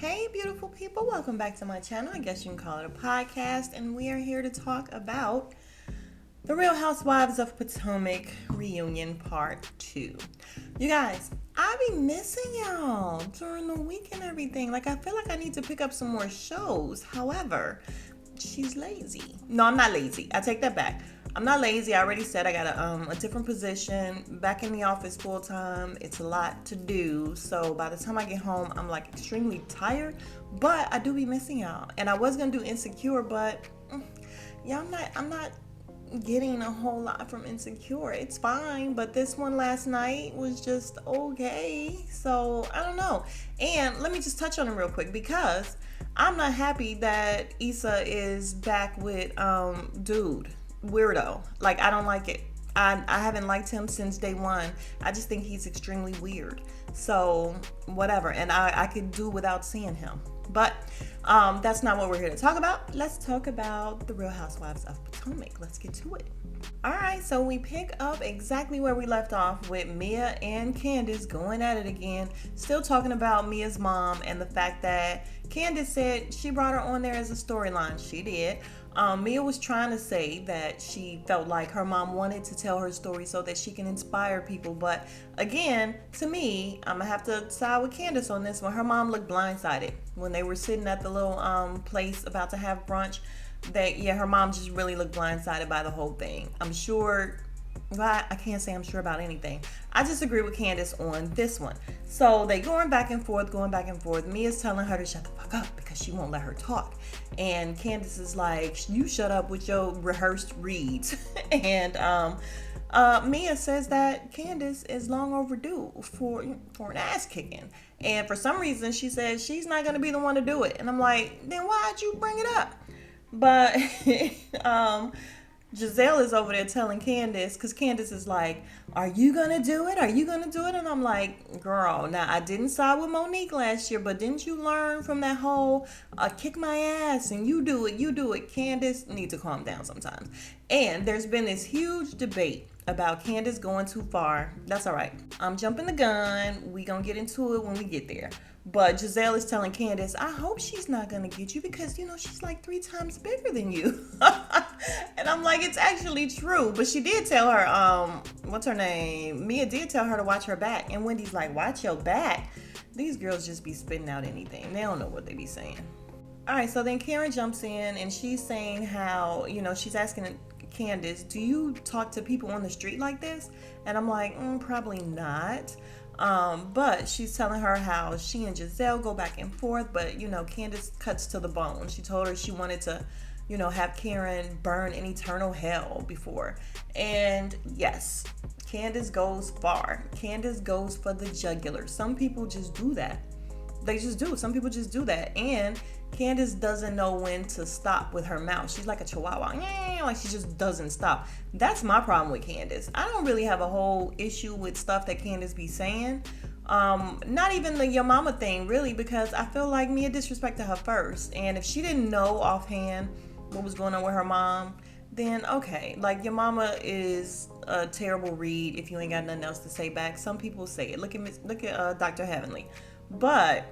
Hey, beautiful people, welcome back to my channel. I guess you can call it a podcast, and we are here to talk about the Real Housewives of Potomac reunion part 2. You guys, I be missing y'all during the week and everything. Like, I feel like I need to pick up some more shows. However, she's lazy. No, I'm not lazy. I take that back. I'm not lazy. I already said I got a different position, back in the office full time. It's a lot to do. So by the time I get home, I'm like extremely tired. But I do be missing y'all. And I was gonna do Insecure, but yeah, I'm not getting a whole lot from Insecure. It's fine, but this one last night was just okay. So I don't know. And let me just touch on it real quick because I'm not happy that Issa is back with dude weirdo. Like, I don't like it. I haven't liked him since day one. I just think he's extremely weird. So whatever. And I could do without seeing him. But that's not what we're here to talk about. Let's talk about the Real Housewives of Potomac. Let's get to it. All right, so we pick up exactly where we left off with Mia and Candice going at it again. Still talking about Mia's mom and the fact that Candice said she brought her on there as a storyline. She did. Mia was trying to say that she felt like her mom wanted to tell her story so that she can inspire people. But again, to me, I'm going to have to side with Candice on this one. Her mom looked blindsided when they were sitting at the little place about to have brunch. Her mom just really looked blindsided by the whole thing. I'm sure, well, I can't say I'm sure about anything. I just agree with Candice on this one. So they going back and forth. Mia's telling her to shut the fuck up because she won't let her talk. And Candice is like, you shut up with your rehearsed reads. And Mia says that Candice is long overdue for an ass kicking. And for some reason, she says she's not going to be the one to do it. And I'm like, then why'd you bring it up? But Giselle is over there telling Candice, because Candice is like, are you going to do it? Are you going to do it? And I'm like, girl, now I didn't side with Monique last year, but didn't you learn from that whole kick my ass and you do it. Candice needs to calm down sometimes. And there's been this huge debate about Candice going too far. That's all right. I'm jumping the gun. We going to get into it when we get there. But Giselle is telling Candice, I hope she's not going to get you because, she's like 3 times bigger than you. And I'm like, it's actually true. But she did tell her, what's her name? Mia did tell her to watch her back. And Wendy's like, watch your back. These girls just be spitting out anything. They don't know what they be saying. All right, so then Karen jumps in and she's saying how, she's asking Candice, do you talk to people on the street like this? And I'm like, probably not. But she's telling her how she and Giselle go back and forth, but Candice cuts to the bone. She told her she wanted to, have Karen burn in eternal hell before. And yes, Candice goes far. Candice goes for the jugular. Some people just do that. They just do. Some people just do that. And Candice doesn't know when to stop with her mouth. She's like a chihuahua. Like she just doesn't stop. That's my problem with Candice. I don't really have a whole issue with stuff that Candice be saying. Not even the your mama thing, really, because I feel like Mia disrespected her first. And if she didn't know offhand what was going on with her mom, then okay. Like, your mama is a terrible read if you ain't got nothing else to say back. Some people say it. Look at Dr. Heavenly. But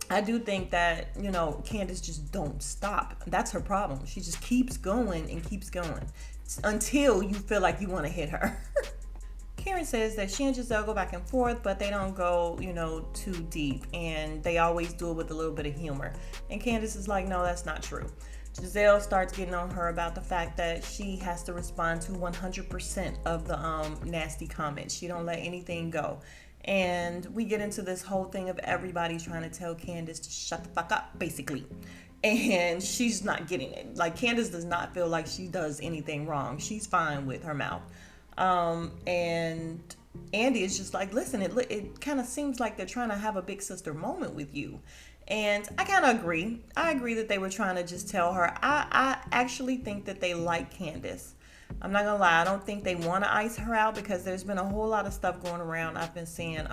I do think that, Candice just don't stop. That's her problem. She just keeps going and keeps going until you feel like you want to hit her. Karen says that she and Giselle go back and forth, but they don't go, too deep. And they always do it with a little bit of humor. And Candice is like, no, that's not true. Giselle starts getting on her about the fact that she has to respond to 100% of the nasty comments. She don't let anything go. And we get into this whole thing of everybody trying to tell Candice to shut the fuck up, basically. And she's not getting it. Like, Candice does not feel like she does anything wrong. She's fine with her mouth. And Andy is just like, listen, it kind of seems like they're trying to have a big sister moment with you. And I kind of agree. I agree that they were trying to just tell her. I actually think that they like Candice. I'm not gonna lie, I don't think they want to ice her out because there's been a whole lot of stuff going around. I've been seeing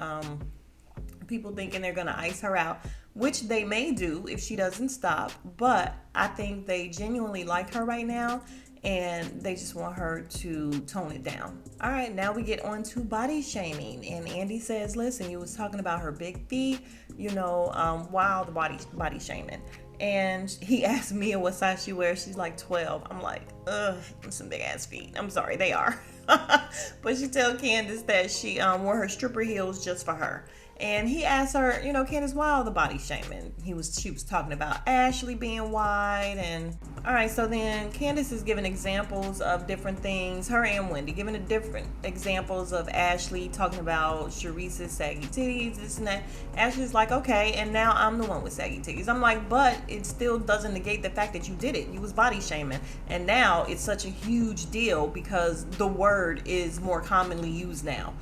people thinking they're gonna ice her out, which they may do if she doesn't stop. But I think they genuinely like her right now, and they just want her to tone it down. All right, now we get on to body shaming, and Andy says, listen, you was talking about her big feet, while the body shaming. And he asked Mia what size she wears. She's like 12. I'm like, ugh, some big ass feet. I'm sorry, they are. But she told Candice that she wore her stripper heels just for her. And he asked her, Candice, why all the body shaming? She was talking about Ashley being white. And all right, so then Candice is giving examples of different things, her and Wendy giving a different examples of Ashley, talking about Sharice's saggy titties, this and that. Ashley's like, okay, and now I'm the one with saggy titties. I'm like, but it still doesn't negate the fact that you did it. You was body shaming, and now it's such a huge deal because the word is more commonly used now.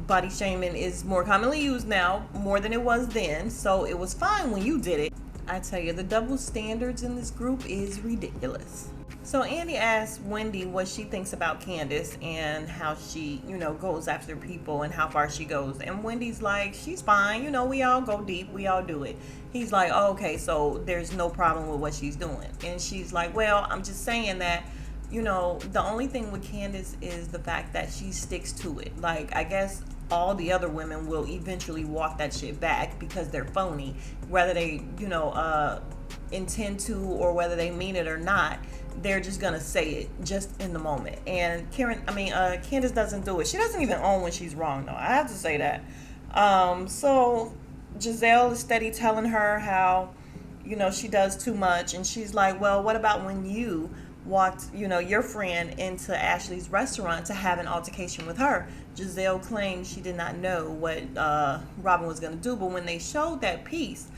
Body shaming is more commonly used now, more than it was then, so it was fine when you did it. I tell you, the double standards in this group is ridiculous. So Andy asks Wendy what she thinks about Candice and how she, goes after people and how far she goes. And Wendy's like, she's fine. We all go deep. We all do it. He's like, oh, okay, so there's no problem with what she's doing. And she's like, well, I'm just saying that, the only thing with Candice is the fact that she sticks to it. Like, I guess all the other women will eventually walk that shit back because they're phony, whether they, intend to or whether they mean it or not. They're just gonna say it just in the moment. And Candice doesn't do it. She doesn't even own when she's wrong, though. I have to say that. So Giselle is steady telling her how, she does too much, and she's like, well, what about when you walked, your friend into Ashley's restaurant to have an altercation with her? Giselle claimed she did not know what Robin was going to do, but when they showed that piece,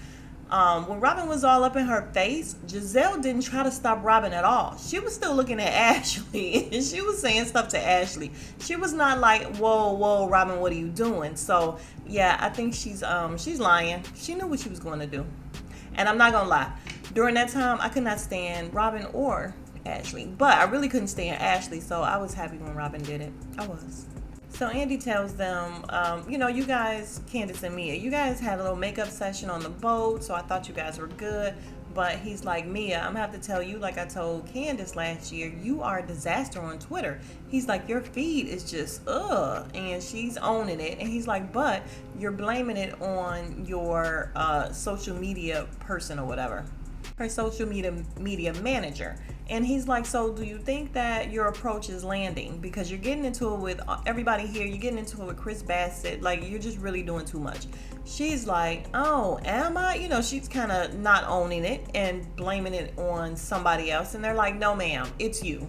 when Robin was all up in her face, Giselle didn't try to stop Robin at all. She was still looking at Ashley, and she was saying stuff to Ashley. She was not like, whoa, Robin, what are you doing? So, yeah, I think she's lying. She knew what she was going to do. And I'm not going to lie. During that time, I could not stand Robin or Ashley, but I really couldn't stand Ashley, so I was happy when Robin did it. I was. So Andy tells them, you guys, Candice and Mia, you guys had a little makeup session on the boat, so I thought you guys were good. But he's like, Mia, I'm gonna have to tell you, like I told Candice last year, you are a disaster on Twitter. He's like, your feed is just and she's owning it. And he's like, but you're blaming it on your social media person or whatever, her social media manager. And he's like, so do you think that your approach is landing? Because you're getting into it with everybody here. You're getting into it with Chris Bassett. Like, you're just really doing too much. She's like, oh, am I? She's kind of not owning it and blaming it on somebody else. And they're like, no, ma'am, it's you.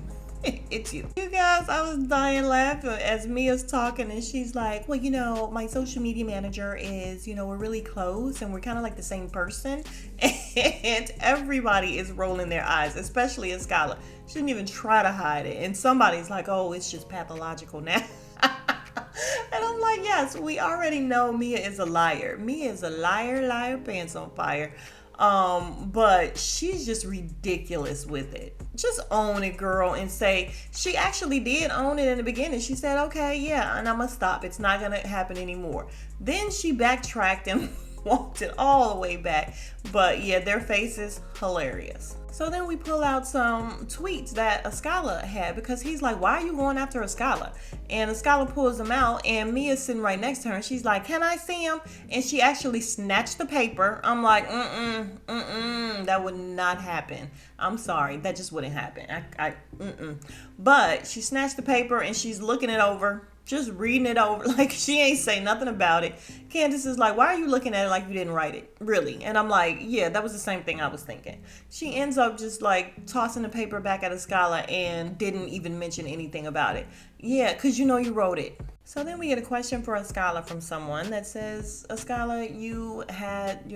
It's you. You guys, I was dying laughing as Mia's talking, and she's like, well, my social media manager is, we're really close and we're kind of like the same person. And everybody is rolling their eyes, especially Skylar. She didn't even try to hide it. And somebody's like, oh, it's just pathological now. And I'm like, yes, we already know Mia is a liar. Mia is a liar, pants on fire. But she's just ridiculous with it. Just own it, girl, and say, she actually did own it in the beginning. She said, okay, yeah, and I'm gonna stop. It's not gonna happen anymore. Then she backtracked and walked it all the way back. But yeah, their face is hilarious. So then we pull out some tweets that Ascala had, because he's like, why are you going after Ascala? And Ascala pulls them out, and Mia's sitting right next to her, and she's like, can I see him? And she actually snatched the paper. I'm like, that would not happen. I'm sorry, that just wouldn't happen. But she snatched the paper, and she's looking it over, just reading it over, like she ain't say nothing about it. Candice is like, why are you looking at it like you didn't write it? Really? And I'm like, yeah, that was the same thing I was thinking. She ends up just like tossing the paper back at Ascala and didn't even mention anything about it. Yeah, because you wrote it. So then we get a question for Ascala from someone that says, Ascala, you had,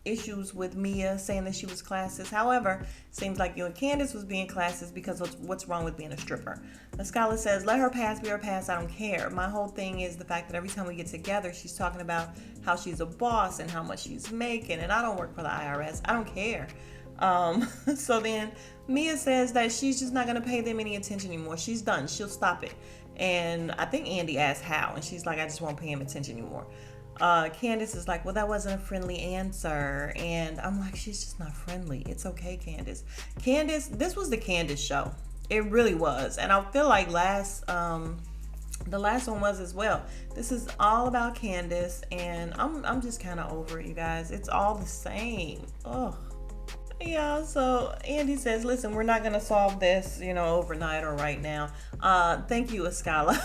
issues with Mia saying that she was classist. However, seems like you and Candice was being classist because of what's wrong with being a stripper. The scholar says, let her past be her past. I don't care. My whole thing is the fact that every time we get together, she's talking about how she's a boss and how much she's making, and I don't work for the IRS. I don't care. So then Mia says that she's just not going to pay them any attention anymore. She's done. She'll stop it. And I think Andy asked how, and she's like, I just won't pay him attention anymore. Candice is like, well, that wasn't a friendly answer. And I'm like, she's just not friendly. It's okay, Candice. Candice, this was the Candice show. It really was. And I feel like the last one was as well. This is all about Candice, and I'm just kind of over it, you guys. It's all the same. Ugh. Yeah, so Andy says, listen, we're not going to solve this, overnight or right now. Thank you, Escala.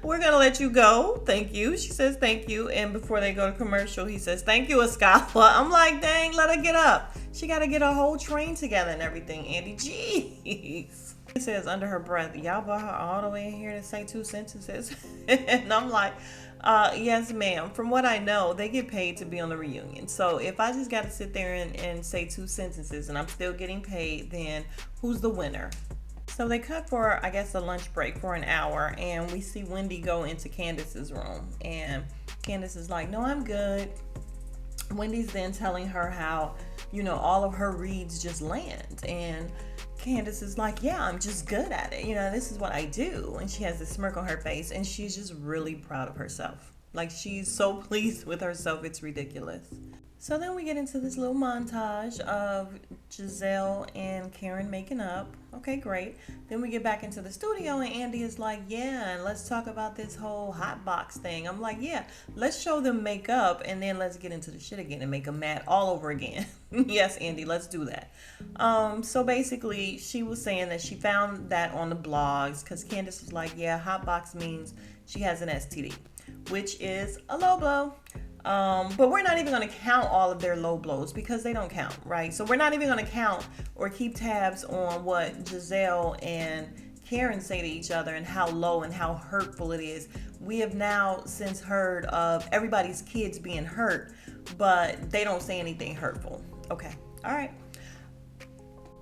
We're going to let you go. Thank you. She says, thank you. And before they go to commercial, he says, thank you, Escala. I'm like, dang, let her get up. She got to get a whole train together and everything, Andy. Jeez. He says under her breath, y'all brought her all the way in here to say 2 sentences. And I'm like, yes, ma'am. From what I know, they get paid to be on the reunion. So if I just got to sit there and say 2 sentences and I'm still getting paid, then who's the winner? So they cut for, I guess, a lunch break for an hour, and we see Wendy go into Candace's room. And Candace is like, no, I'm good. Wendy's then telling her how, all of her reads just land. And Candace is like, yeah, I'm just good at it. This is what I do. And she has this smirk on her face, and she's just really proud of herself. Like, she's so pleased with herself, it's ridiculous. So then we get into this little montage of Giselle and Karen making up. Okay, great. Then we get back into the studio, and Andy is like, yeah, and let's talk about this whole hot box thing. I'm like, yeah, let's show them make up, and then let's get into the shit again and make them mad all over again. Yes, Andy, let's do that. So basically, she was saying that she found that on the blogs, because Candice was like, yeah, hot box means she has an STD, which is a low blow. But we're not even going to count all of their low blows because they don't count, right? So we're not even going to count or keep tabs on what Giselle and Karen say to each other and how low and how hurtful it is. We have now since heard of everybody's kids being hurt, but they don't say anything hurtful. Okay. All right.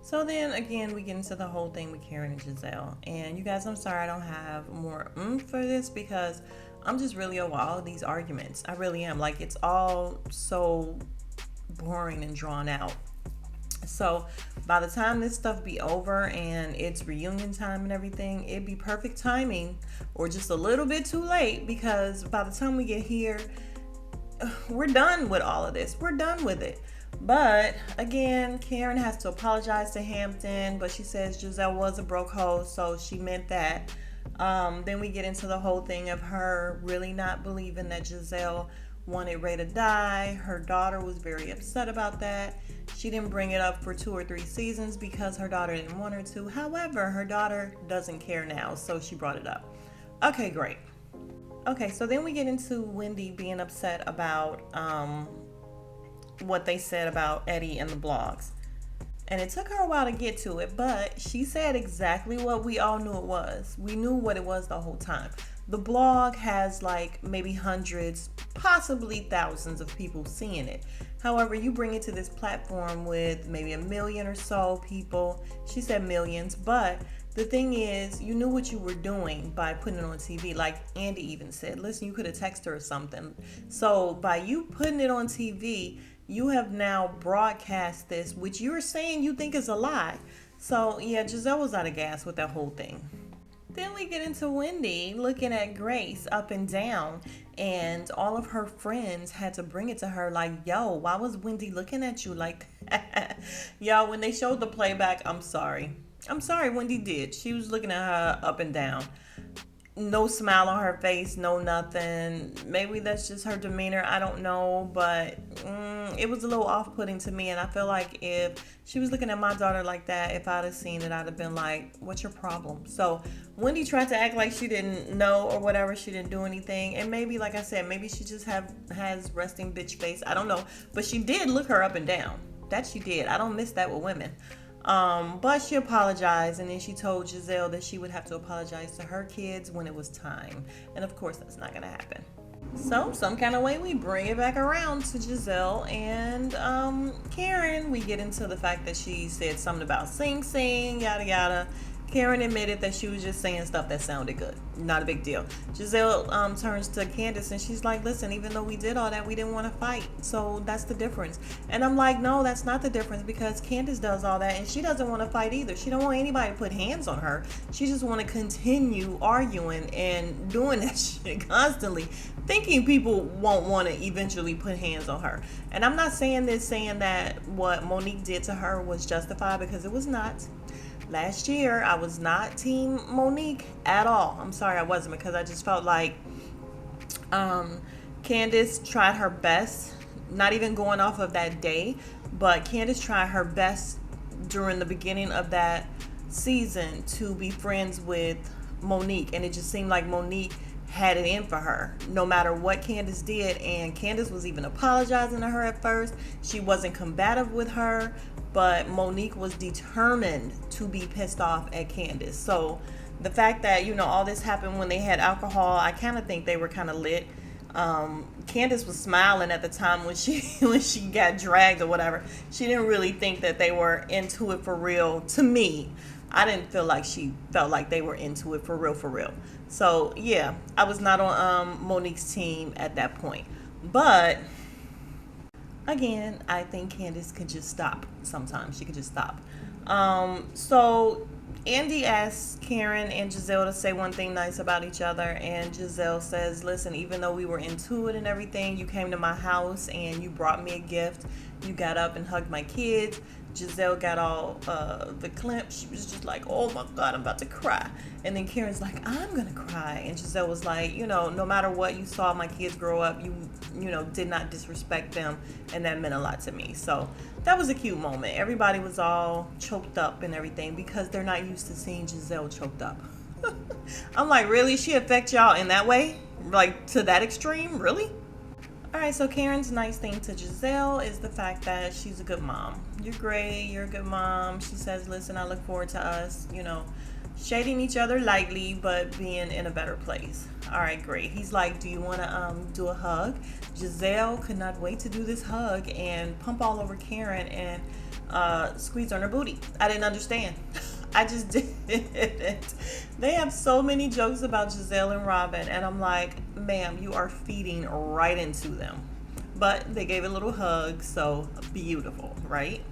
So then again, we get into the whole thing with Karen and Giselle. And you guys, I'm sorry I don't have more for this because I'm just really over all of these arguments. I really am. Like, it's all so boring and drawn out. So by the time this stuff be over and it's reunion time and everything, it'd be perfect timing or just a little bit too late, because by the time we get here, we're done with all of this. We're done with it. But again, Karen has to apologize to Hampton, but she says Giselle was a broke hoe, so she meant that. Then we get into the whole thing of her really not believing that Giselle wanted Ray to die. Her daughter was very upset about that. She didn't bring it up for 2 or 3 seasons because her daughter didn't want her to. However, her daughter doesn't care now, so she brought it up. Okay, great. Okay, so then we get into Wendy being upset about what they said about Eddie and the blogs. And it took her a while to get to it, but she said exactly what we all knew it was. We knew what it was the whole time. The blog has like maybe hundreds, possibly thousands of people seeing it. However, you bring it to this platform with maybe 1 million or so people. She said millions, but the thing is, you knew what you were doing by putting it on TV. Like Andy even said, listen, you could have texted her or something. So by you putting it on TV, you have now broadcast this, which you're saying you think is a lie. So yeah, Giselle was out of gas with that whole thing. Then we get into Wendy looking at Grace up and down, and all of her friends had to bring it to her like, yo, why was Wendy looking at you like that? Y'all, when they showed the playback, I'm sorry, Wendy did. She was looking at her up and down. No smile on her face, no nothing. Maybe that's just her demeanor, I don't know, but it was a little off-putting to me, and I feel like if she was looking at my daughter like that, if I'd have seen it, I'd have been like, what's your problem? So Wendy tried to act like she didn't know or whatever, she didn't do anything, and maybe, like I said, maybe she just has resting bitch face, I don't know, but she did look her up and down. That she did. I don't miss that with women. But she apologized, and then she told Giselle that she would have to apologize to her kids when it was time. And of course, that's not going to happen. So, some kind of way, we bring it back around to Giselle and Karen. We get into the fact that she said something about Sing Sing, yada yada. Karen admitted that she was just saying stuff that sounded good. Not a big deal. Giselle turns to Candice and she's like, listen, even though we did all that, we didn't want to fight. So that's the difference. And I'm like, no, that's not the difference, because Candice does all that and she doesn't want to fight either. She don't want anybody to put hands on her. She just want to continue arguing and doing that shit constantly, thinking people won't want to eventually put hands on her. And I'm not saying that what Monique did to her was justified, because it was not. Last year, I was not Team Monique at all. I'm sorry, I wasn't, because I just felt like Candice tried her best, not even going off of that day, but Candice tried her best during the beginning of that season to be friends with Monique, and it just seemed like Monique had it in for her no matter what Candice did. And Candice was even apologizing to her at first. She wasn't combative with her, but Monique was determined to be pissed off at Candice. So the fact that, all this happened when they had alcohol, I kind of think they were kind of lit. Candice was smiling at the time when she got dragged or whatever. She didn't really think that they were into it for real. To me, I didn't feel like she felt like they were into it for real, for real. So yeah, I was not on Monique's team at that point. But again, I think Candice could just stop. Sometimes she could just stop. So Andy asks Karen and Giselle to say one thing nice about each other, and Giselle says, listen, even though we were into it and everything, you came to my house and you brought me a gift. You got up and hugged my kids. Giselle got all the clamp. She was just like, oh my God, I'm about to cry. And then Karen's like, I'm gonna cry. And Giselle was like, no matter what, you saw my kids grow up, you did not disrespect them, and that meant a lot to me. So that was a cute moment. Everybody was all choked up and everything because they're not used to seeing Giselle choked up. I'm like, really? She affect y'all in that way? Like, to that extreme? Really? All right, so Karen's nice thing to Giselle is the fact that she's a good mom. You're great. You're a good mom. She says, listen, I look forward to us, shading each other lightly, but being in a better place. All right, great. He's like, do you want to do a hug? Giselle could not wait to do this hug and pump all over Karen and squeeze on her booty. I didn't understand. I just didn't. They have so many jokes about Giselle and Robin, and I'm like, ma'am, you are feeding right into them. But they gave a little hug, so beautiful, right?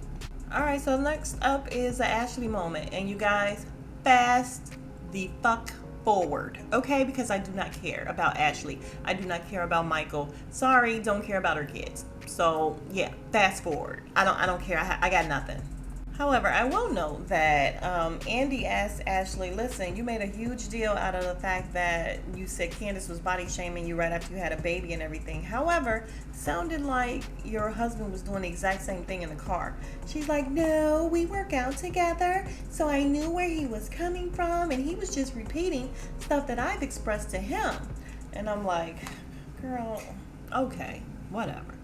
All right, so next up is the Ashley moment, and you guys, fast the fuck forward, okay? Because I do not care about Ashley. I do not care about Michael. Sorry, don't care about her kids. So yeah, fast forward. I don't care. I got nothing. However, I will note that Andy asked Ashley, listen, you made a huge deal out of the fact that you said Candice was body shaming you right after you had a baby and everything. However, sounded like your husband was doing the exact same thing in the car. She's like, no, we work out together, so I knew where he was coming from, and he was just repeating stuff that I've expressed to him. And I'm like, girl, okay, whatever.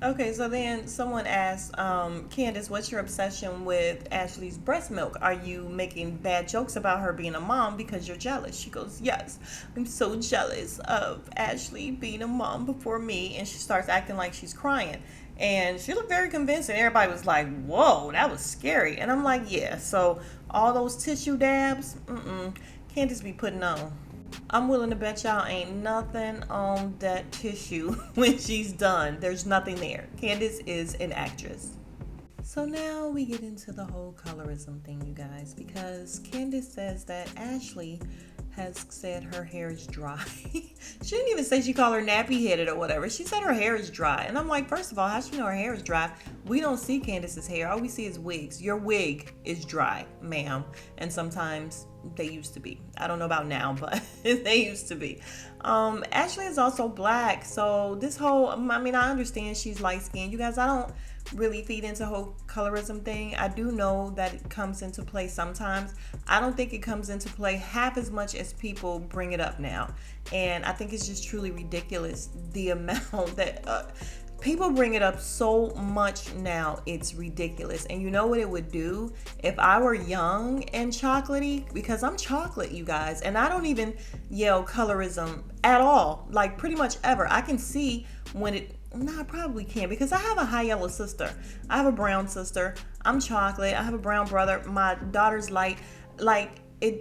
Okay, so then someone asked, Candice, what's your obsession with Ashley's breast milk? Are you making bad jokes about her being a mom because you're jealous? She goes, yes, I'm so jealous of Ashley being a mom before me. And she starts acting like she's crying. And she looked very convincing. Everybody was like, whoa, that was scary. And I'm like, yeah, so all those tissue dabs, Candice be putting on. I'm willing to bet y'all ain't nothing on that tissue when she's done. There's nothing there. Candice is an actress. So now we get into the whole colorism thing, you guys, because Candice says that Ashley has said her hair is dry. She didn't even say she called her nappy headed or whatever. She said her hair is dry. And I'm like, first of all, how she know her hair is dry? We don't see Candice's hair. All we see is wigs. Your wig is dry, ma'am. And sometimes they used to be. I don't know about now, but they used to be. Ashley is also black. So this whole, I understand she's light skinned. You guys, I don't really feed into whole colorism thing. I do know that it comes into play sometimes. I don't think it comes into play half as much as people bring it up now. And I think it's just truly ridiculous the amount that people bring it up so much now. It's ridiculous. And you know what it would do if I were young and chocolatey? Because I'm chocolate, you guys, and I don't even yell colorism at all, like pretty much ever. I can see when it, no, I probably can't, because I have a high yellow sister. I have a brown sister. I'm chocolate. I have a brown brother. My daughter's light.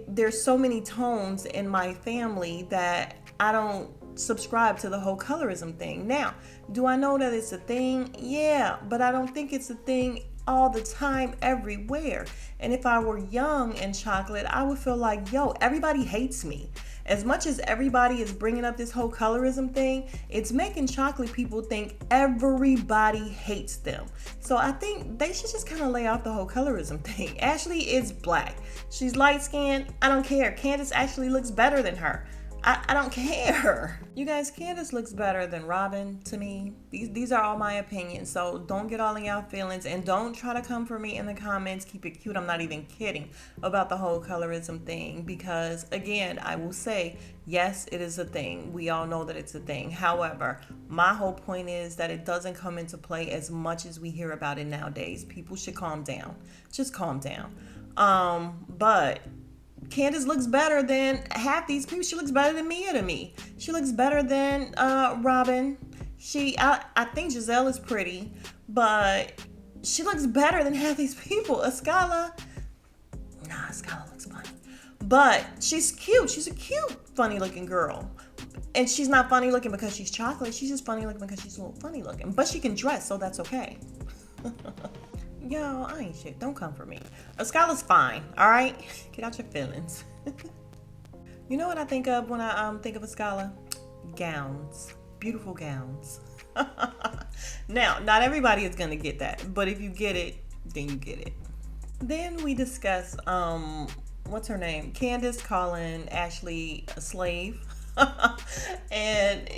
There's so many tones in my family that I don't subscribe to the whole colorism thing. Now, do I know that it's a thing? Yeah, but I don't think it's a thing all the time, everywhere. And if I were young and chocolate, I would feel like, yo, everybody hates me. As much as everybody is bringing up this whole colorism thing, it's making chocolate people think everybody hates them. So I think they should just kind of lay off the whole colorism thing. Ashley is black. She's light skinned. I don't care. Candice actually looks better than her. I don't care. You guys, Candice looks better than Robin to me. These are all my opinions, so don't get all in y'all feelings and don't try to come for me in the comments. Keep it cute. I'm not even kidding about the whole colorism thing because, again, I will say, yes, it is a thing. We all know that it's a thing. However, my whole point is that it doesn't come into play as much as we hear about it nowadays. People should calm down. Just calm down. But Candice looks better than half these people. She looks better than Mia to me. She looks better than Robin. I think Giselle is pretty, but she looks better than half these people. Escala looks funny. But she's cute. She's a cute, funny looking girl. And she's not funny looking because she's chocolate. She's just funny looking because she's a little funny looking. But she can dress, so that's okay. Yo, I ain't shit. Don't come for me. Escala's fine, all right? Get out your feelings. You know what I think of when I think of Escala? Gowns. Beautiful gowns. Now, not everybody is going to get that. But if you get it, then you get it. Then we discuss, what's her name? Candice calling Ashley a slave. And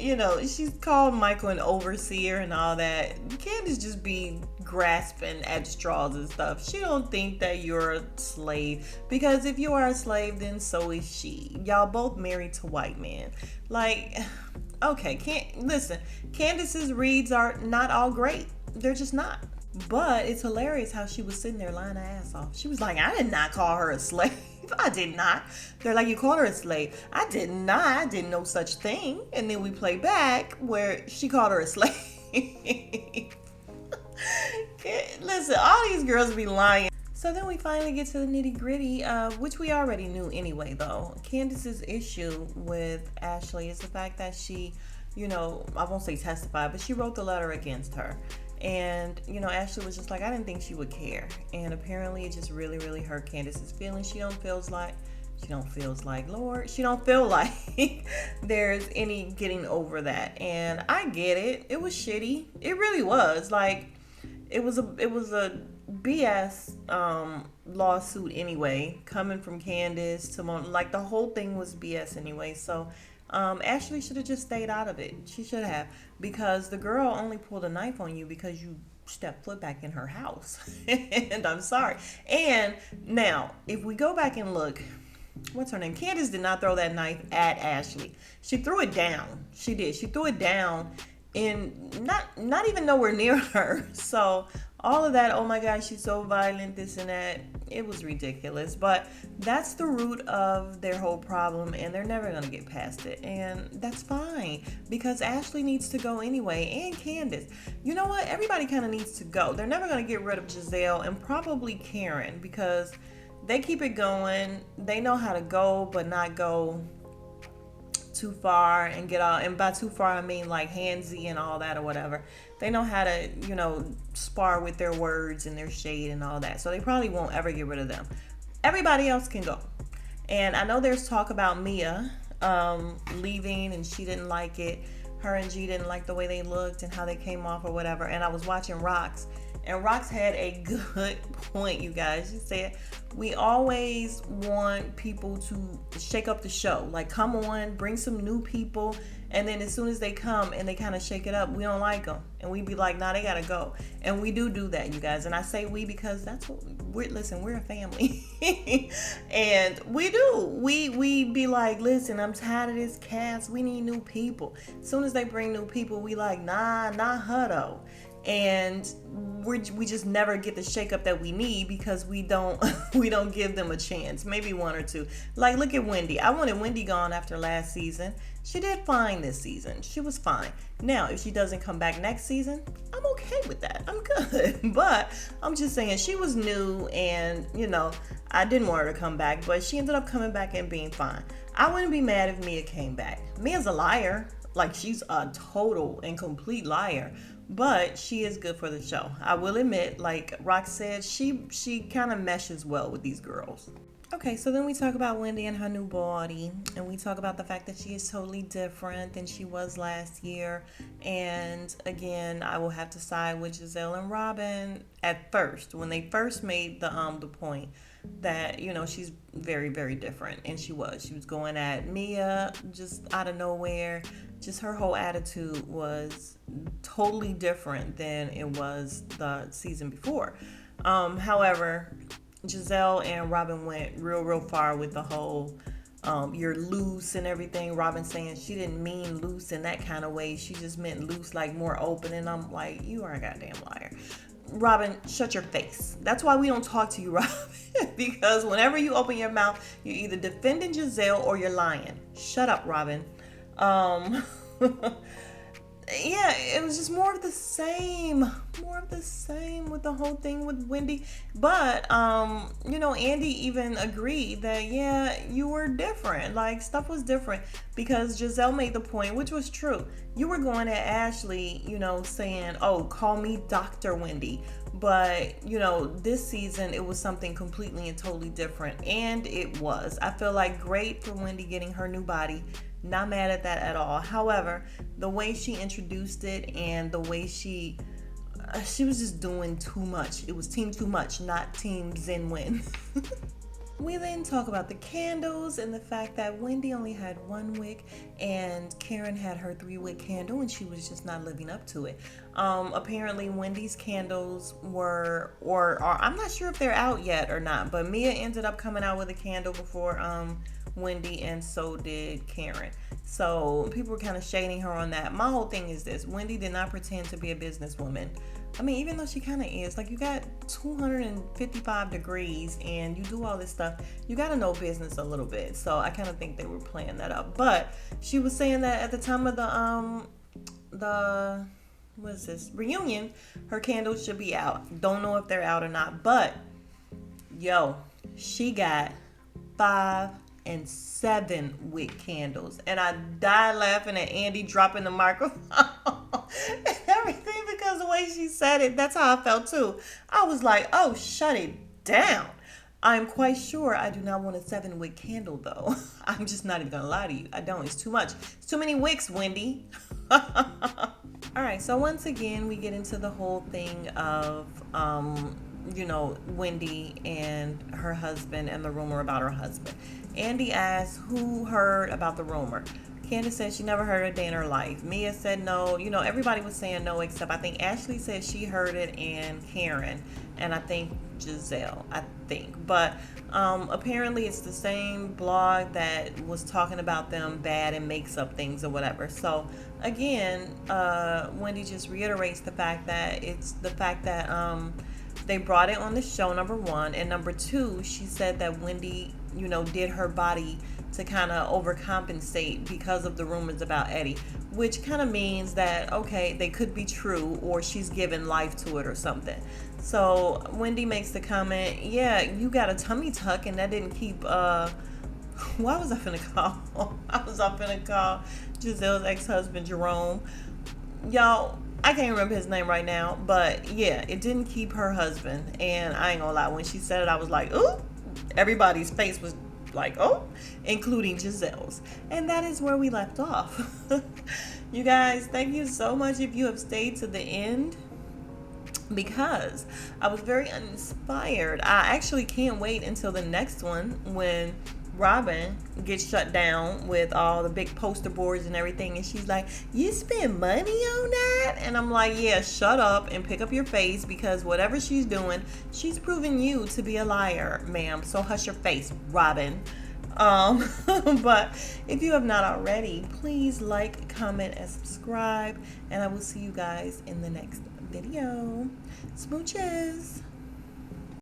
she's called Michael an overseer and all that. Candice just be grasping at straws and stuff. She don't think that you're a slave, because if you are a slave, then so is she. Y'all both married to white men. Like, okay, listen, Candice's reads are not all great. They're just not. But it's hilarious how she was sitting there lying her ass off. She was like, I did not call her a slave. I did not. They're like, you called her a slave. I did not. I didn't know such thing. And then we play back where she called her a slave. Listen, all these girls be lying. So then we finally get to the nitty gritty, which we already knew anyway, though. Candice's issue with Ashley is the fact that she, I won't say testified, but she wrote the letter against her. And, Ashley was just like, I didn't think she would care. And apparently it just really, really hurt Candice's feelings. She don't feel like there's any getting over that. And I get it. It was shitty. It really was. Like, it was a BS lawsuit anyway, coming from Candice to like the whole thing was BS anyway. So Ashley should have just stayed out of it. She should have, because the girl only pulled a knife on you because you stepped foot back in her house. And I'm sorry. And now, if we go back and look, what's her name? Candice did not throw that knife at Ashley. She threw it down. She did. She threw it down and not even nowhere near her. So all of that, oh my gosh, she's so violent, this and that, it was ridiculous. But that's the root of their whole problem, and they're never going to get past it. And that's fine, because Ashley needs to go anyway, and Candice. You know what? Everybody kind of needs to go. They're never going to get rid of Giselle and probably Karen, because they keep it going. They know how to go, but not go too far and get all, and by too far I mean like handsy and all that or whatever. They know how to, spar with their words and their shade and all that. So they probably won't ever get rid of them. Everybody else can go. And I know there's talk about Mia leaving, and she didn't like it. Her and G didn't like the way they looked and how they came off or whatever. And I was watching Rox, and Rox had a good point, you guys. She said, we always want people to shake up the show. Like, come on, bring some new people. And then as soon as they come and they kind of shake it up, we don't like them. And we be like, nah, they got to go. And we do that, you guys. And I say we because that's what we're a family. And we do. We be like, listen, I'm tired of this cast. We need new people. As soon as they bring new people, we like, nah, not her though. And we just never get the shakeup that we need because we don't give them a chance. Maybe one or two. Like, look at Wendy. I wanted Wendy gone after last season. She did fine this season. She was fine. Now, if she doesn't come back next season, I'm okay with that. I'm good. But I'm just saying, she was new, and I didn't want her to come back, but she ended up coming back and being fine. I wouldn't be mad if Mia came back. Mia's a liar. Like, she's a total and complete liar. but she is good for the show. I will admit, like Rock said, she kind of meshes well with these girls. Okay, so then we talk about Wendy and her new body, and we talk about the fact that she is totally different than she was last year. And again, I will have to side with Giselle and Robin at first when they first made the point that she's very, very different, and she was going at Mia just out of nowhere. Just her whole attitude was totally different than it was the season before. However, Giselle and Robin went real far with the whole you're loose and everything. Robin saying she didn't mean loose in that kind of way. She just meant loose, like more open. And I'm like, you are a goddamn liar. Robin, shut your face. That's why we don't talk to you, Robin. Because whenever you open your mouth, you're either defending Giselle or you're lying. Shut up, Robin. Yeah, it was just more of the same with the whole thing with Wendy. But Andy even agreed that yeah, you were different, like stuff was different, because Giselle made the point, which was true. You were going at Ashley, saying, oh, call me Dr. Wendy, but this season it was something completely and totally different, and it was, I feel like, great for Wendy getting her new body. Not mad at that at all. However, the way she introduced it and the way she was just doing too much. It was team too much, not team Zen win. We then talk about the candles and the fact that Wendy only had one wick and Karen had her 3-wick candle, and she was just not living up to it. Apparently Wendy's candles were, or I'm not sure if they're out yet or not, but Mia ended up coming out with a candle before Wendy, and so did Karen. So people were kind of shading her on that. My whole thing is this: Wendy did not pretend to be a businesswoman. I mean, even though she kind of is, like, you got 255 degrees and you do all this stuff, you got to know business a little bit. So I kind of think they were playing that up. But she was saying that at the time of the what is this, reunion, her candles should be out. Don't know if they're out or not, but yo, she got 5 and 7 wick candles, and I died laughing at Andy dropping the microphone and everything, because the way she said it, that's how I felt too. I was like, oh, shut it down. I'm quite sure I do not want a 7-wick candle, though. I'm just not even gonna lie to you. I don't. It's too much. It's too many wicks, Wendy. All right, so once again we get into the whole thing of Wendy and her husband and the rumor about her husband. Andy asked who heard about the rumor. Candice said she never heard a day in her life. Mia said no. Everybody was saying no, except I think Ashley said she heard it, and Karen, and I think Giselle, But apparently it's the same blog that was talking about them bad and makes up things or whatever. So again, Wendy just reiterates the fact that they brought it on the show, number one. And number two, she said that Wendy, did her body to kind of overcompensate because of the rumors about Eddie, which kind of means that, okay, they could be true, or she's given life to it or something. So Wendy makes the comment, yeah, you got a tummy tuck, and that didn't keep, what was I finna call? I was finna call Giselle's ex-husband, Jerome. Y'all, I can't remember his name right now, but yeah, it didn't keep her husband. And I ain't gonna lie, when she said it, I was like, ooh, everybody's face was like, oh, including Giselle's. And that is where we left off. You guys, thank you so much if you have stayed to the end, because I was very uninspired. I actually can't wait until the next one, when Robin gets shut down with all the big poster boards and everything, and she's like, you spend money on that? And I'm like, yeah, shut up and pick up your face, because whatever she's doing, she's proving you to be a liar, ma'am. So hush your face, Robin. But if you have not already, please like, comment, and subscribe, and I will see you guys in the next video. Smooches.